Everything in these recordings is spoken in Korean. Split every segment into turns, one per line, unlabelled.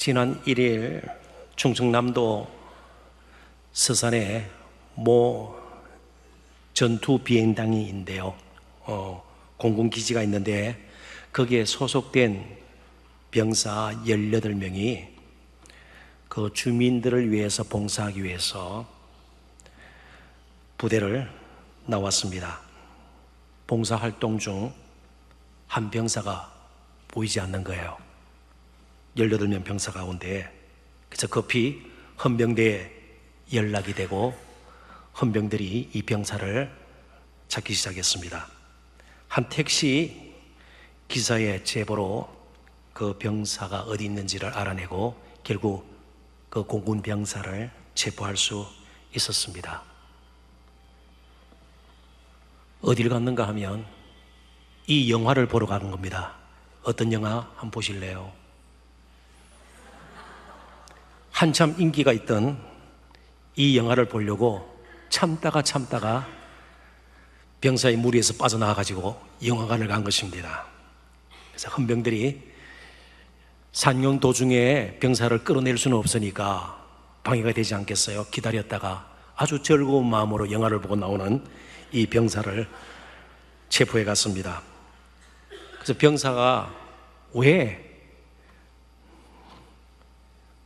지난 1일 충청남도 서산에 모 전투 비행장인데요. 공군기지가 있는데 거기에 소속된 병사 18명이 그 주민들을 위해서 봉사하기 위해서 부대를 나왔습니다. 봉사활동 중 한 병사가 보이지 않는 거예요. 18명 병사 가운데. 그래서 급히 헌병대에 연락이 되고 헌병들이 이 병사를 찾기 시작했습니다. 한 택시 기사의 제보로 그 병사가 어디 있는지를 알아내고 결국 그 공군 병사를 체포할 수 있었습니다. 어디를 갔는가 하면 이 영화를 보러 가는 겁니다. 어떤 영화 한번 보실래요? 한참 인기가 있던 이 영화를 보려고 참다가 병사의 무리에서 빠져나와가지고 영화관을 간 것입니다. 그래서 헌병들이 산용 도중에 병사를 끌어낼 수는 없으니까 방해가 되지 않겠어요? 기다렸다가 아주 즐거운 마음으로 영화를 보고 나오는 이 병사를 체포해 갔습니다. 그래서 병사가 왜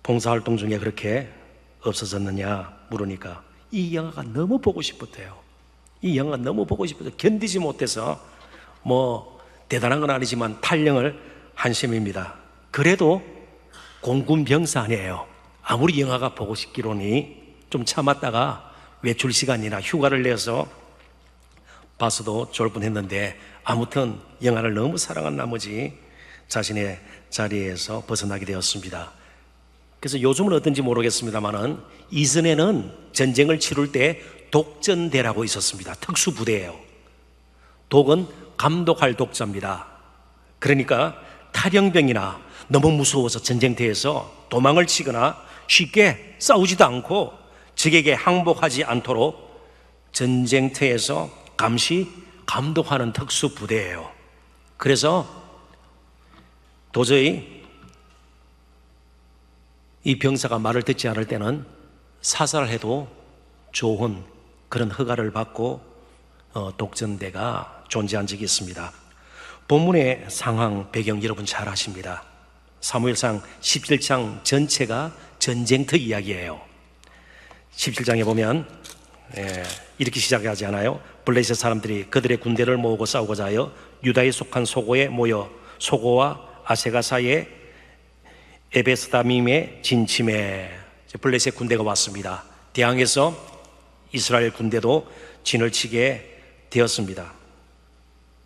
봉사활동 중에 그렇게 없어졌느냐 물으니까 이 영화가 너무 보고 싶었대요. 이 영화가 너무 보고 싶어서 견디지 못해서 뭐 대단한 건 아니지만 탈영을 한 셈입니다. 그래도 공군 병사 아니에요. 아무리 영화가 보고 싶기로니 좀 참았다가 외출 시간이나 휴가를 내서 봐서도 좋을 뻔했는데 아무튼 영화를 너무 사랑한 나머지 자신의 자리에서 벗어나게 되었습니다. 그래서 요즘은 어떤지 모르겠습니다만은 이전에는 전쟁을 치룰 때 독전대라고 있었습니다. 특수부대예요. 독은 감독할 독자입니다. 그러니까 탈영병이나 너무 무서워서 전쟁터에서 도망을 치거나 쉽게 싸우지도 않고 적에게 항복하지 않도록 전쟁터에서 감시 감독하는 특수부대예요. 그래서 도저히 이 병사가 말을 듣지 않을 때는 사살해도 좋은 그런 허가를 받고 독전대가 존재한 적이 있습니다. 본문의 상황 배경 여러분 잘 아십니다. 사무엘상 17장 전체가 전쟁터 이야기예요. 17장에 보면 이렇게 시작하지 않아요? 블레셋 사람들이 그들의 군대를 모으고 싸우고자 하여 유다에 속한 소고에 모여 소고와 아세가 사이에 에베스다밈에 진침해 블레셋 군대가 왔습니다. 대항해서 이스라엘 군대도 진을 치게 되었습니다.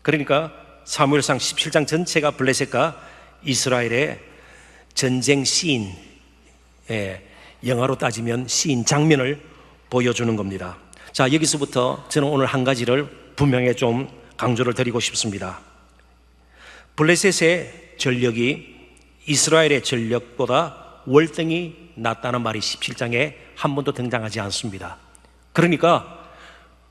그러니까 사무엘상 17장 전체가 블레셋과 이스라엘의 전쟁 씬, 영화로 따지면 씬 장면을 보여주는 겁니다. 자, 여기서부터 저는 오늘 한 가지를 분명히 좀 강조를 드리고 싶습니다. 블레셋의 전력이 이스라엘의 전력보다 월등히 낫다는 말이 17장에 한 번도 등장하지 않습니다. 그러니까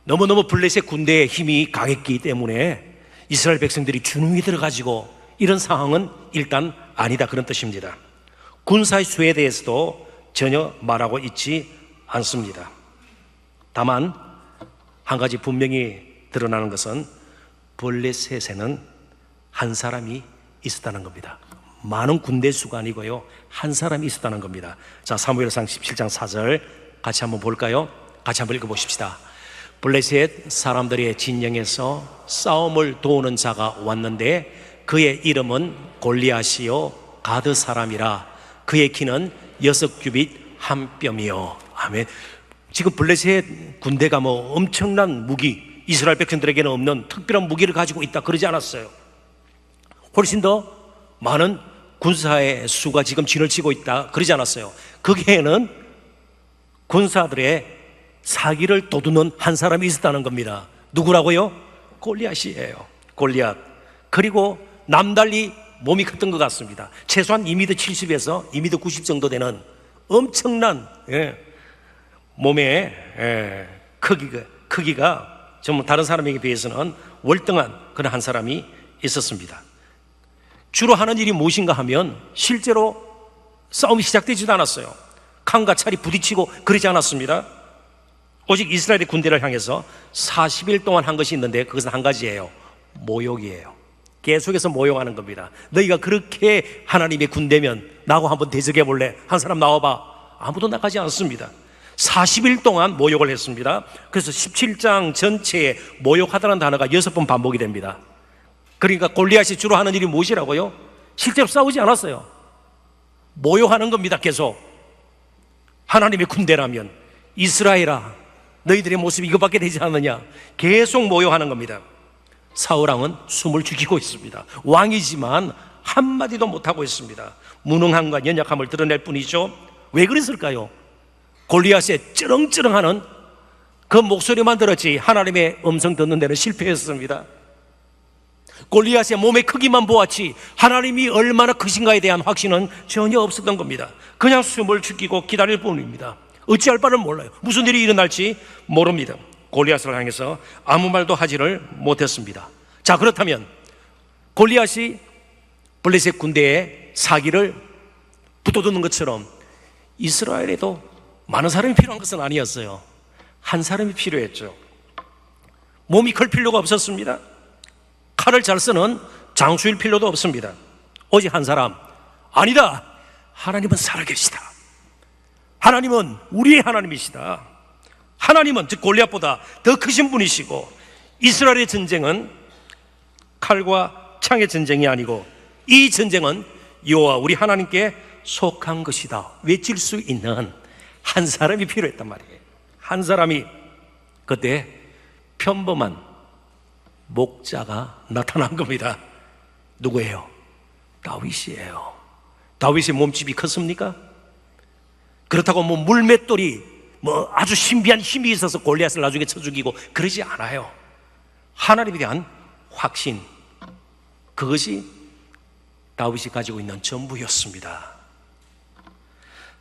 너무너무 블레셋 군대의 힘이 강했기 때문에 이스라엘 백성들이 주눅이 들어가지고 이런 상황은 일단 아니다, 그런 뜻입니다. 군사의 수에 대해서도 전혀 말하고 있지 않습니다. 다만 한 가지 분명히 드러나는 것은 블레셋에는 한 사람이 있었다는 겁니다. 많은 군대 수가 아니고요, 한 사람이 있었다는 겁니다. 자, 사무엘상 17장 4절 같이 한번 볼까요? 같이 한번 읽어보십시다. 블레셋 사람들의 진영에서 싸움을 도우는 자가 왔는데 그의 이름은 골리앗이요 가드 사람이라. 그의 키는 6규빗 한 뼘이요. 아멘. 지금 블레셋 군대가 뭐 엄청난 무기, 이스라엘 백성들에게는 없는 특별한 무기를 가지고 있다 그러지 않았어요. 훨씬 더 많은 군사의 수가 지금 진을 치고 있다 그러지 않았어요. 거기에는 군사들의 사기를 돋우는 한 사람이 있었다는 겁니다. 누구라고요? 골리앗이에요. 골리앗. 그리고 남달리 몸이 컸던 것 같습니다. 최소한 2m 70에서 2m 90 정도 되는 엄청난 몸의 크기가 정말 다른 사람에게 비해서는 월등한 그런 한 사람이 있었습니다. 주로 하는 일이 무엇인가 하면 실제로 싸움이 시작되지도 않았어요. 칼과 칼이 부딪히고 그러지 않았습니다. 오직 이스라엘의 군대를 향해서 40일 동안 한 것이 있는데 그것은 한 가지예요. 모욕이에요. 계속해서 모욕하는 겁니다. 너희가 그렇게 하나님의 군대면 나하고 한번 대적해 볼래? 한 사람 나와봐. 아무도 나가지 않습니다. 40일 동안 모욕을 했습니다. 그래서 17장 전체에 모욕하다는 단어가 6번 반복이 됩니다. 그러니까 골리앗이 주로 하는 일이 무엇이라고요? 실제로 싸우지 않았어요. 모욕하는 겁니다. 계속. 하나님의 군대라면 이스라엘아, 너희들의 모습이 이거밖에 되지 않느냐. 계속 모욕하는 겁니다. 사울왕은 숨을 죽이고 있습니다. 왕이지만 한마디도 못하고 있습니다. 무능함과 연약함을 드러낼 뿐이죠. 왜 그랬을까요? 골리앗의 쩌렁쩌렁하는 그 목소리만 들었지 하나님의 음성 듣는 데는 실패했습니다. 골리앗의 몸의 크기만 보았지 하나님이 얼마나 크신가에 대한 확신은 전혀 없었던 겁니다. 그냥 숨을 죽이고 기다릴 뿐입니다. 어찌할 바를 몰라요. 무슨 일이 일어날지 모릅니다. 골리앗을 향해서 아무 말도 하지를 못했습니다. 자, 그렇다면 골리앗이 블레셋 군대의 사기를 붙어두는 것처럼 이스라엘에도 많은 사람이 필요한 것은 아니었어요. 한 사람이 필요했죠. 몸이 클 필요가 없었습니다. 칼을 잘 쓰는 장수일 필요도 없습니다. 오직 한 사람, 아니다, 하나님은 살아계시다. 하나님은 우리의 하나님이시다. 하나님은 즉 골리앗보다 더 크신 분이시고 이스라엘의 전쟁은 칼과 창의 전쟁이 아니고 이 전쟁은 여호와 우리 하나님께 속한 것이다 외칠 수 있는 한 사람이 필요했단 말이에요. 한 사람이. 그때 평범한 목자가 나타난 겁니다. 누구예요? 다윗이에요. 다윗의 몸집이 컸습니까? 그렇다고 뭐 물맷돌이 뭐 아주 신비한 힘이 있어서 골리앗을 나중에 쳐 죽이고 그러지 않아요. 하나님에 대한 확신, 그것이 다윗이 가지고 있는 전부였습니다.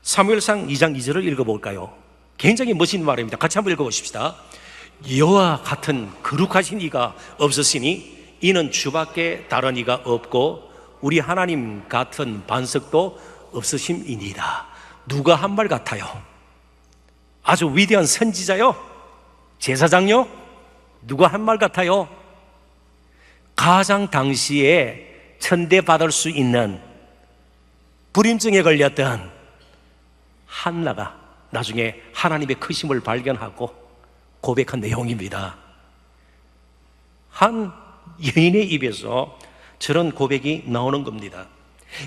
사무엘상 2장 2절을 읽어볼까요? 굉장히 멋진 말입니다. 같이 한번 읽어보십시다. 여호와 같은 거룩하신 이가 없으시니 이는 주밖에 다른 이가 없고 우리 하나님 같은 반석도 없으심이니이다. 누가 한 말 같아요? 아주 위대한 선지자요? 제사장요? 누가 한 말 같아요? 가장 당시에 천대받을 수 있는 불임증에 걸렸던 한나가 나중에 하나님의 크심을 발견하고 고백한 내용입니다. 한 여인의 입에서 저런 고백이 나오는 겁니다.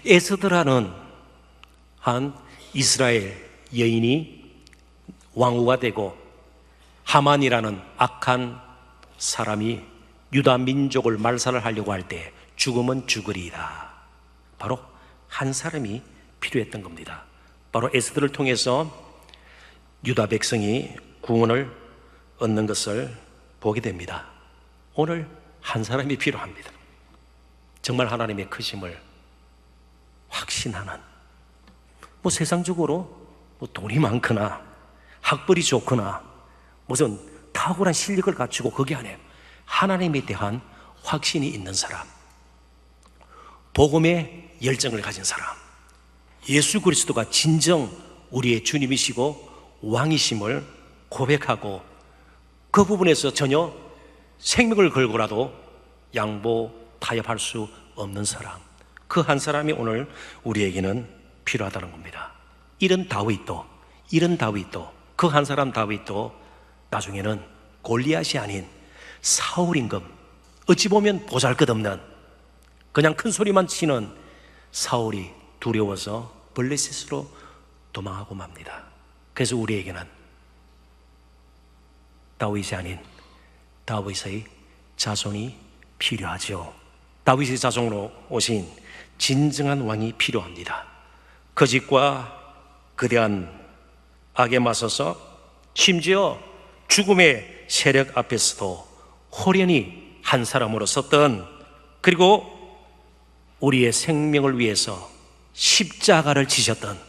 에스더라는 한 이스라엘 여인이 왕후가 되고 하만이라는 악한 사람이 유다 민족을 말살을 하려고 할 때 죽으면 죽으리이다. 바로 한 사람이 필요했던 겁니다. 바로 에스더를 통해서 유다 백성이 구원을 얻는 것을 보게 됩니다. 오늘 한 사람이 필요합니다. 정말 하나님의 크심을 확신하는, 뭐 세상적으로 뭐 돈이 많거나 학벌이 좋거나 무슨 탁월한 실력을 갖추고 그게 아니에요. 하나님에 대한 확신이 있는 사람, 복음의 열정을 가진 사람, 예수 그리스도가 진정 우리의 주님이시고 왕이심을 고백하고 그 부분에서 전혀 생명을 걸고라도 양보 타협할 수 없는 사람, 그 한 사람이 오늘 우리에게는 필요하다는 겁니다. 이런 다윗도 그 한 사람 다윗도 나중에는 골리앗이 아닌 사울임금, 어찌 보면 보잘것없는 그냥 큰 소리만 치는 사울이 두려워서 블레셋으로 도망하고 맙니다. 그래서 우리에게는 다윗이 아닌 다윗의 자손이 필요하죠. 다윗의 자손으로 오신 진정한 왕이 필요합니다. 거짓과 거대한 악에 맞서서 심지어 죽음의 세력 앞에서도 호련히 한 사람으로 섰던, 그리고 우리의 생명을 위해서 십자가를 지셨던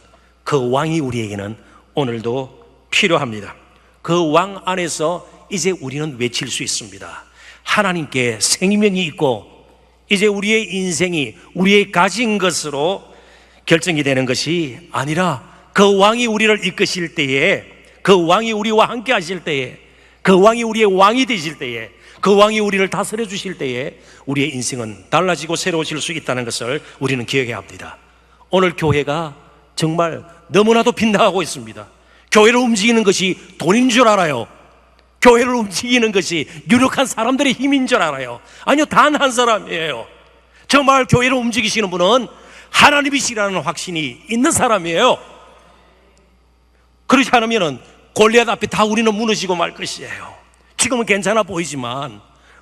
그 왕이 우리에게는 오늘도 필요합니다. 그 왕 안에서 이제 우리는 외칠 수 있습니다. 하나님께 생명이 있고 이제 우리의 인생이 우리의 가진 것으로 결정이 되는 것이 아니라 그 왕이 우리를 이끄실 때에, 그 왕이 우리와 함께 하실 때에, 그 왕이 우리의 왕이 되실 때에, 그 왕이 우리를 다스려 주실 때에 우리의 인생은 달라지고 새로워질 수 있다는 것을 우리는 기억해야 합니다. 오늘 교회가 정말 너무나도 빗나가고 있습니다. 교회를 움직이는 것이 돈인 줄 알아요. 교회를 움직이는 것이 유력한 사람들의 힘인 줄 알아요. 아니요, 단 한 사람이에요. 정말 교회를 움직이시는 분은 하나님이시라는 확신이 있는 사람이에요. 그렇지 않으면 골리앗 앞에 다 우리는 무너지고 말 것이에요. 지금은 괜찮아 보이지만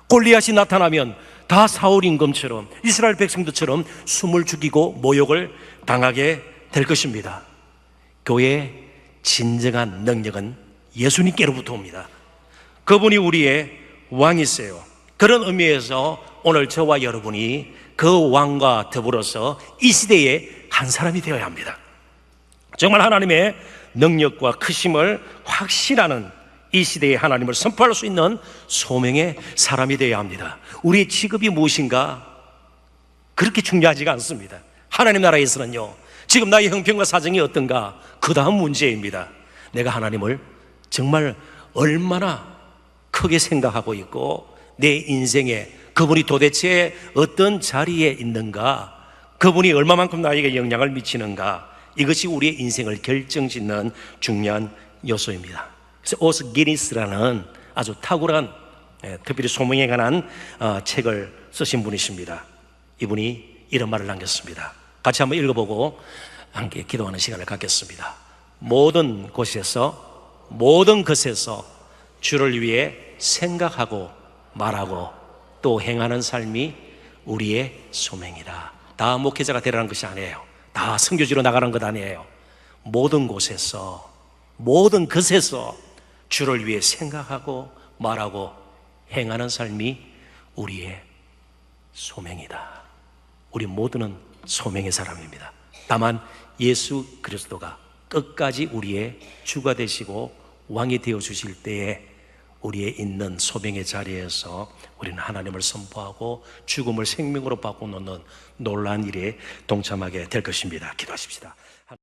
골리앗이 나타나면 다 사울 임금처럼, 이스라엘 백성들처럼 숨을 죽이고 모욕을 당하게 될 것입니다. 교회의 진정한 능력은 예수님께로부터 옵니다. 그분이 우리의 왕이세요. 그런 의미에서 오늘 저와 여러분이 그 왕과 더불어서 이 시대의 한 사람이 되어야 합니다. 정말 하나님의 능력과 크심을 확신하는 이 시대에 하나님을 선포할 수 있는 소명의 사람이 되어야 합니다. 우리의 직업이 무엇인가 그렇게 중요하지가 않습니다. 하나님 나라에서는요, 지금 나의 형편과 사정이 어떤가, 그 다음 문제입니다. 내가 하나님을 정말 얼마나 크게 생각하고 있고 내 인생에 그분이 도대체 어떤 자리에 있는가, 그분이 얼마만큼 나에게 영향을 미치는가, 이것이 우리의 인생을 결정짓는 중요한 요소입니다. 그래서 오스 기니스라는 아주 탁월한, 특별히 소명에 관한 책을 쓰신 분이십니다. 이분이 이런 말을 남겼습니다. 같이 한번 읽어보고 함께 기도하는 시간을 갖겠습니다. 모든 곳에서, 모든 것에서 주를 위해 생각하고 말하고 또 행하는 삶이 우리의 소명이다. 다 목회자가 되라는 것이 아니에요. 다 선교지로 나가는 것 아니에요. 모든 곳에서, 모든 것에서 주를 위해 생각하고 말하고 행하는 삶이 우리의 소명이다. 우리 모두는 소명의 사람입니다. 다만 예수 그리스도가 끝까지 우리의 주가 되시고 왕이 되어 주실 때에 우리의 있는 소명의 자리에서 우리는 하나님을 선포하고 죽음을 생명으로 바꿔놓는 놀라운 일에 동참하게 될 것입니다. 기도하십시다.